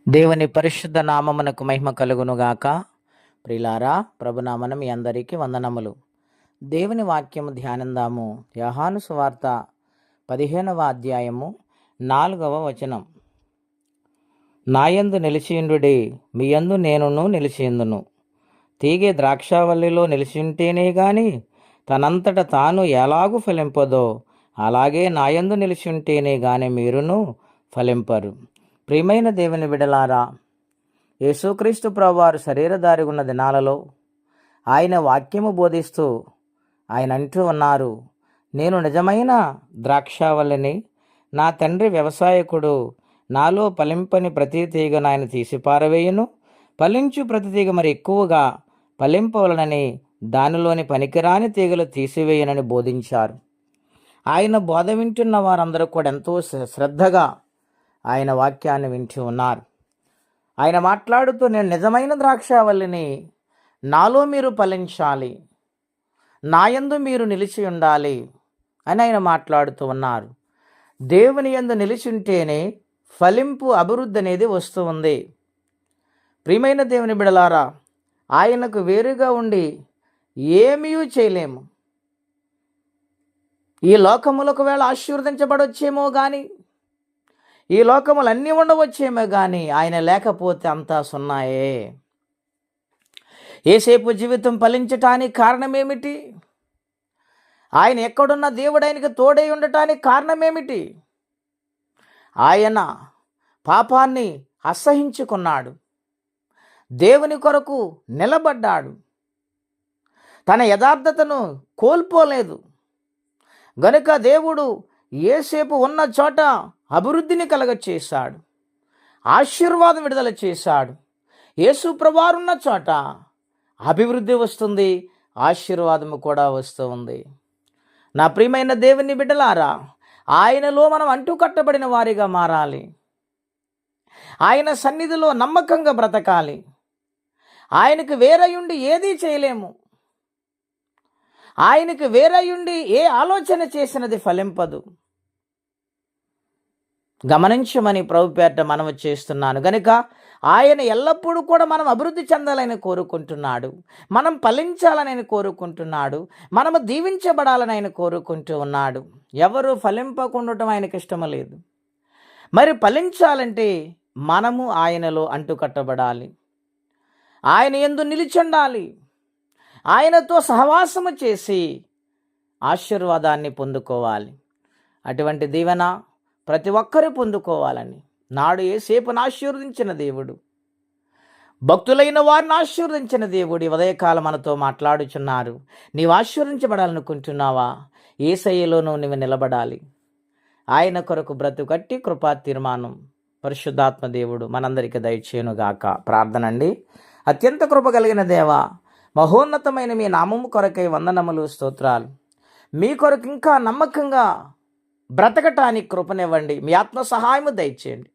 దేవుని పరిశుద్ధ నామమునకు మహిమ కలుగునుగాక. ప్రిలారా, ప్రభునామన మీ అందరికీ వందనములు. దేవుని వాక్యము ధ్యానందాము. యోహాను సువార్త 15వ అధ్యాయము 4వ వచనం. నాయందు నిలిచియుండుడి, మీ యందు నేనును నిలిచియుందును. తీగె ద్రాక్షావల్లిలో నిలిచియుంటేనే గాని తనంతట తాను ఎలాగు ఫలింపదో, అలాగే నాయందు నిలిచియుంటేనే గాని మీరును ఫలింపరు. ప్రియమైన దేవుని బిడలారా, యేసుక్రీస్తు ప్రభువారు శరీరధారి ఉన్న దినాలలో ఆయన వాక్యము బోధిస్తూ ఆయన అంటూ ఉన్నారు, నేను నిజమైన ద్రాక్షావల్లిని, నా తండ్రి వ్యవసాయకుడు. నాలో ఫలింపని ప్రతి తీగను ఆయన తీసి పారవేయును, ఫలించు ప్రతి తీగ మరి ఎక్కువగా ఫలింపవలనని దానిలోని పనికిరాని తీగలు తీసివేయనని బోధించారు. ఆయన బోధ వింటున్న వారందరూ కూడా ఎంతో శ్రద్ధగా ఆయన వాక్యాన్ని వింటూ ఉన్నారు. ఆయన మాట్లాడుతూ, నేను నిజమైన ద్రాక్షావల్లిని, నాలో మీరు ఫలించాలి, నాయందు మీరు నిలిచి ఉండాలి అని ఆయన మాట్లాడుతూ ఉన్నారు. దేవుని యందు నిలిచి ఉంటేనే ఫలింపు, అభివృద్ధి అనేది వస్తూ ఉంది. ప్రియమైన దేవుని బిడలారా, ఆయనకు వేరుగా ఉండి ఏమీ చేయలేము. ఈ లోకములు ఒకవేళ ఆశీర్వదించబడొచ్చేమో కానీ, ఈ లోకములు అన్నీ ఉండవచ్చేమో కానీ ఆయన లేకపోతే అంతా సున్నాయే. ఏసేపు జీవితం ఫలించటానికి కారణమేమిటి? ఆయన ఎక్కడున్న దేవుడు ఆయనకు తోడై ఉండటానికి కారణమేమిటి? ఆయన పాపాన్ని అసహించుకున్నాడు, దేవుని కొరకు నిలబడ్డాడు, తన యథార్థతను కోల్పోలేదు. గనుక దేవుడు యేసేపు ఉన్న చోట అభివృద్ధిని కలగచేశాడు, ఆశీర్వాదం విడుదల చేశాడు. యేసు ప్రభువారున్న చోట అభివృద్ధి వస్తుంది, ఆశీర్వాదము కూడా వస్తూ ఉంది. నా ప్రియమైన దేవుని బిడ్డలారా, ఆయనలో మనం అంటుకట్టబడిన వారిగా మారాలి. ఆయన సన్నిధిలో నమ్మకంగా బ్రతకాలి. ఆయనకు వేరయుండి ఏదీ చేయలేము. ఆయనకు వేరయుండి ఏ ఆలోచన చేసినది ఫలింపదు. గమనించమని ప్రభుపేట మనవి చేస్తున్నాను. గనుక ఆయన ఎల్లప్పుడూ కూడా మనం అభివృద్ధి చెందాలని కోరుకుంటున్నాడు, మనం ఫలించాలని ఆయన కోరుకుంటున్నాడు, మనము దీవించబడాలని ఆయన కోరుకుంటూ ఉన్నాడు. ఎవరు ఫలింపకుండటం ఆయనకి ఇష్టము లేదు. మరి ఫలించాలంటే మనము ఆయనలో అంటుకట్టబడాలి, ఆయన యందు నిలిచుండాలి, ఆయనతో సహవాసము చేసి ఆశీర్వాదాన్ని పొందుకోవాలి. అటువంటి దీవెన ప్రతి ఒక్కరూ పొందుకోవాలని నాడు యేసేపును ఆశీర్వదించిన దేవుడు, భక్తులైన వారిని ఆశీర్వదించిన దేవుడు ఉదయకాలం మనతో మాట్లాడుచున్నారు. నీవు ఆశీర్వదించబడాలనుకుంటున్నావా? యేసయ్యలోనూ నీవు నిలబడాలి. ఆయన కొరకు బ్రతుకట్టి కృపా తీర్మానం పరిశుద్ధాత్మ దేవుడు మనందరికీ దయచేయునుగాక. ప్రార్థన అండి. అత్యంత కృప కలిగిన దేవ, మహోన్నతమైన మీ నామము కొరకై వందనములు, స్తోత్రాలు. మీ కొరకు ఇంకా నమ్మకంగా బ్రతకటానికి కృపనివ్వండి. మీ ఆత్మ సహాయము దయచేయండి.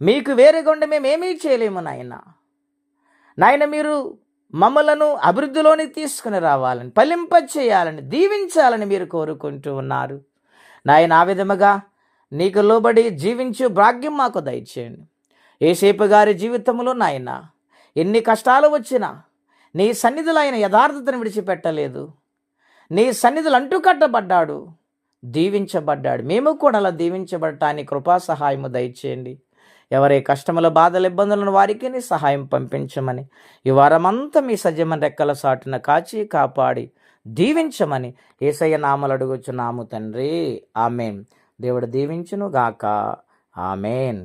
మీకు వేరుగా ఉండి మేమేమీ చేయలేము నాయన. మీరు మమ్మలను అభివృద్ధిలోని తీసుకుని రావాలని, ఫలింపచేయాలని, దీవించాలని మీరు కోరుకుంటూ ఉన్నారు నాయన. ఆ విధముగా నీకు లోబడి జీవించు భాగ్యం మాకు దయచేయండి. యేసేపు గారి జీవితంలో నాయన ఎన్ని కష్టాలు వచ్చినా నీ సన్నిధిలో ఆయన యథార్థతను విడిచిపెట్టలేదు. నీ సన్నిధులు అంటుకట్టబడ్డాడు, దీవించబడ్డాడు. మేము కూడా అలా దీవించబడటానికి కృపా సహాయము దయచేయండి. ఎవరే కష్టముల బాధల ఇబ్బందులను వారికి నీ సహాయం పంపించమని, ఈ వారమంతా మీ సజీవమైన రెక్కల సాటున కాచి కాపాడి దీవించమని యేసయ్య నామములో అడుగుచున్నాము తండ్రి. ఆమేన్. దేవుడు దీవించును గాక. ఆమేన్.